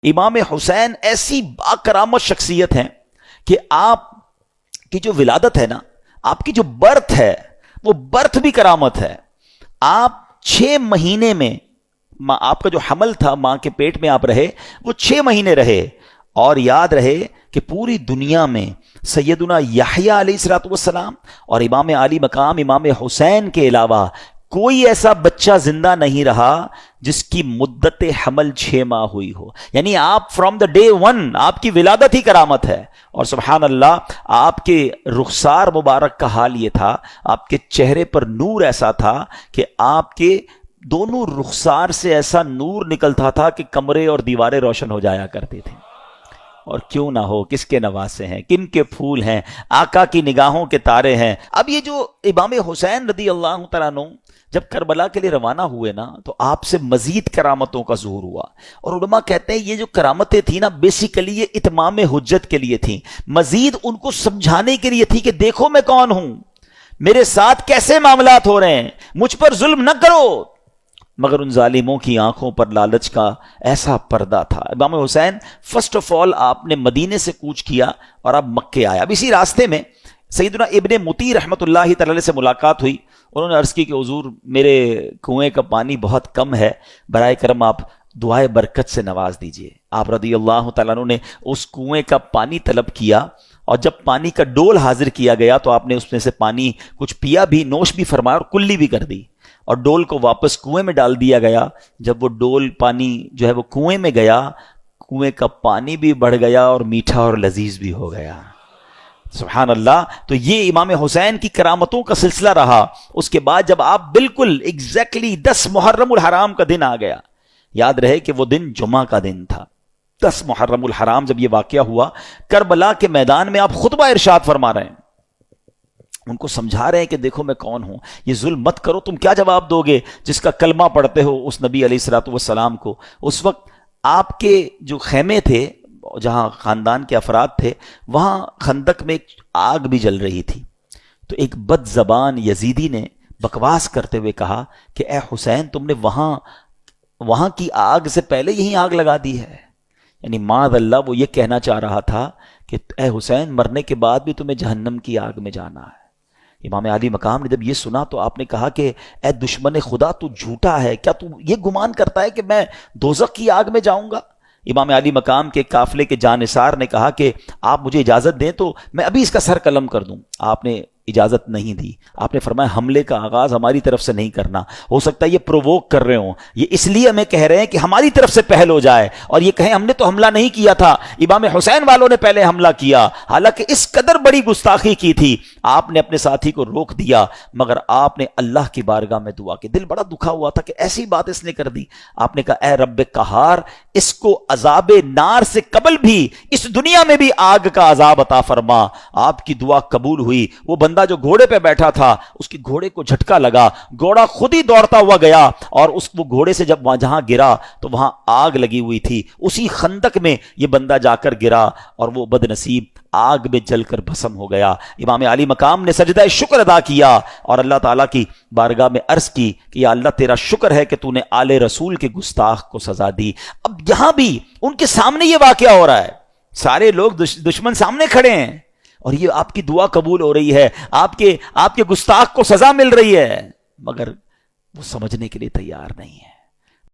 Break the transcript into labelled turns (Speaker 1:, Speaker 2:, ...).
Speaker 1: امام حسین ایسی باکرامت شخصیت ہیں کہ آپ کی جو ولادت ہے نا، آپ کی جو برتھ ہے، وہ برتھ بھی کرامت ہے. آپ 6 مہینے میں آپ کا جو حمل تھا، ماں کے پیٹ میں آپ رہے، وہ 6 مہینے رہے. اور یاد رہے کہ پوری دنیا میں سیدنا یحییٰ علیہ الصلوۃ والسلام اور امام علی مقام امام حسین کے علاوہ کوئی ایسا بچہ زندہ نہیں رہا جس کی مدت حمل 6 ماہ ہوئی ہو. یعنی آپ فرام دا ڈے 1 آپ کی ولادت ہی کرامت ہے. اور سبحان اللہ، آپ کے رخسار مبارک کا حال یہ تھا، آپ کے چہرے پر نور ایسا تھا کہ آپ کے دونوں رخسار سے ایسا نور نکلتا تھا کہ کمرے اور دیواریں روشن ہو جایا کرتی تھیں. اور کیوں نہ ہو، کس کے نواسے ہیں، کن کے پھول ہیں، آقا کی نگاہوں کے تارے ہیں. اب یہ جو امام حسین رضی اللہ تعالیٰ عنہ جب کربلا کے لیے روانہ ہوئے نا، تو آپ سے مزید کرامتوں کا ظہور ہوا. اور علماء کہتے ہیں یہ جو کرامتیں تھیں نا، بیسیکلی یہ اتمام حجت کے لیے تھیں، مزید ان کو سمجھانے کے لیے تھی کہ دیکھو میں کون ہوں، میرے ساتھ کیسے معاملات ہو رہے ہیں، مجھ پر ظلم نہ کرو. مگر ان ظالموں کی آنکھوں پر لالچ کا ایسا پردہ تھا. امام حسین فرسٹ آف آل آپ نے مدینے سے کوچ کیا اور آپ مکے آئے. اب اسی راستے میں سیدنا ابن مطیع رحمۃ اللہ تعالی سے ملاقات ہوئی. انہوں نے عرض کی کہ حضور میرے کنویں کا پانی بہت کم ہے، برائے کرم آپ دعائے برکت سے نواز دیجئے. آپ رضی اللہ تعالیٰ عنہ نے اس کنویں کا پانی طلب کیا، اور جب پانی کا ڈول حاضر کیا گیا تو آپ نے اس میں سے پانی کچھ پیا بھی، نوش بھی فرمایا اور کلی بھی کر دی. اور ڈول کو واپس کنویں میں ڈال دیا گیا. جب وہ ڈول پانی جو ہے وہ کنویں میں گیا، کنویں کا پانی بھی بڑھ گیا اور میٹھا اور لذیذ بھی ہو گیا. سبحان اللہ. تو یہ امام حسین کی کرامتوں کا سلسلہ رہا. اس کے بعد جب آپ بالکل ایگزیکٹلی 10 محرم الحرام کا دن آ گیا، یاد رہے کہ وہ دن جمعہ کا دن تھا. 10 محرم الحرام جب یہ واقعہ ہوا، کربلا کے میدان میں آپ خطبہ ارشاد فرما رہے ہیں، ان کو سمجھا رہے ہیں کہ دیکھو میں کون ہوں، یہ ظلم مت کرو. تم کیا جواب دو گے جس کا کلمہ پڑھتے ہو اس نبی علیہ الصلوۃ والسلام کو؟ اس وقت آپ کے جو خیمے تھے جہاں خاندان کے افراد تھے، وہاں خندق میں ایک آگ بھی جل رہی تھی. تو ایک بد زبان یزیدی نے بکواس کرتے ہوئے کہا کہ اے حسین، تم نے وہاں کی آگ سے پہلے یہی آگ لگا دی ہے. یعنی معاذ اللہ وہ یہ کہنا چاہ رہا تھا کہ اے حسین، مرنے کے بعد بھی تمہیں جہنم کی آگ میں جانا ہے. امام علی مقام نے جب یہ سنا تو آپ نے کہا کہ اے دشمن خدا، تو جھوٹا ہے، کیا تو یہ گمان کرتا ہے کہ میں دوزخ کی آگ میں جاؤں گا؟ امام علی مقام کے قافلے کے جانثار نے کہا کہ آپ مجھے اجازت دیں تو میں ابھی اس کا سر قلم کر دوں. آپ نے اجازت نہیں دی. آپ نے فرمایا حملے کا آغاز ہماری طرف سے نہیں کرنا، ہو سکتا ہے یہ پرووک کر رہے ہوں، یہ اس لیے ہمیں کہہ رہے ہیں کہ ہماری طرف سے پہل ہو جائے اور یہ کہیں ہم نے تو حملہ نہیں کیا تھا، امام حسین والوں نے پہلے حملہ کیا. حالانکہ اس قدر بڑی گستاخی کی تھی. آپ نے اپنے ساتھی کو روک دیا، مگر آپ نے اللہ کی بارگاہ میں دعا کی. دل بڑا دکھا ہوا تھا کہ ایسی بات اس نے کر دی. آپ نے کہا اے رب قہار، اس کو عذاب نار سے قبل بھی اس دنیا میں بھی آگ کا عذاب عطا فرما. آپ کی دعا قبول ہوئی. وہ بندہ جو گھوڑے پہ بیٹھا تھا، اس کی گھوڑے کو جھٹکا لگا، گھوڑا خود ہی دوڑتا ہوا گیا اور وہ گھوڑے سے جب جہاں گرا تو وہاں آگ لگی ہوئی تھی. اسی خندق میں یہ بندہ جا کر گرا اور وہ بد نصیب آگ میں جل کر بھسم ہو گیا. امام علی مقام نے سجدہ شکر ادا کیا اور اللہ تعالیٰ کی بارگاہ میں عرض کی کہ یا اللہ تیرا شکر ہے کہ تو نے آل رسول کے گستاخ کو سزا دی. اب یہاں بھی ان کے سامنے یہ واقعہ ہو رہا ہے، سارے لوگ دشمن سامنے کھڑے ہیں اور یہ آپ کی دعا قبول ہو رہی ہے، آپ کے گستاخ کو سزا مل رہی ہے، مگر وہ سمجھنے کے لیے تیار نہیں ہے.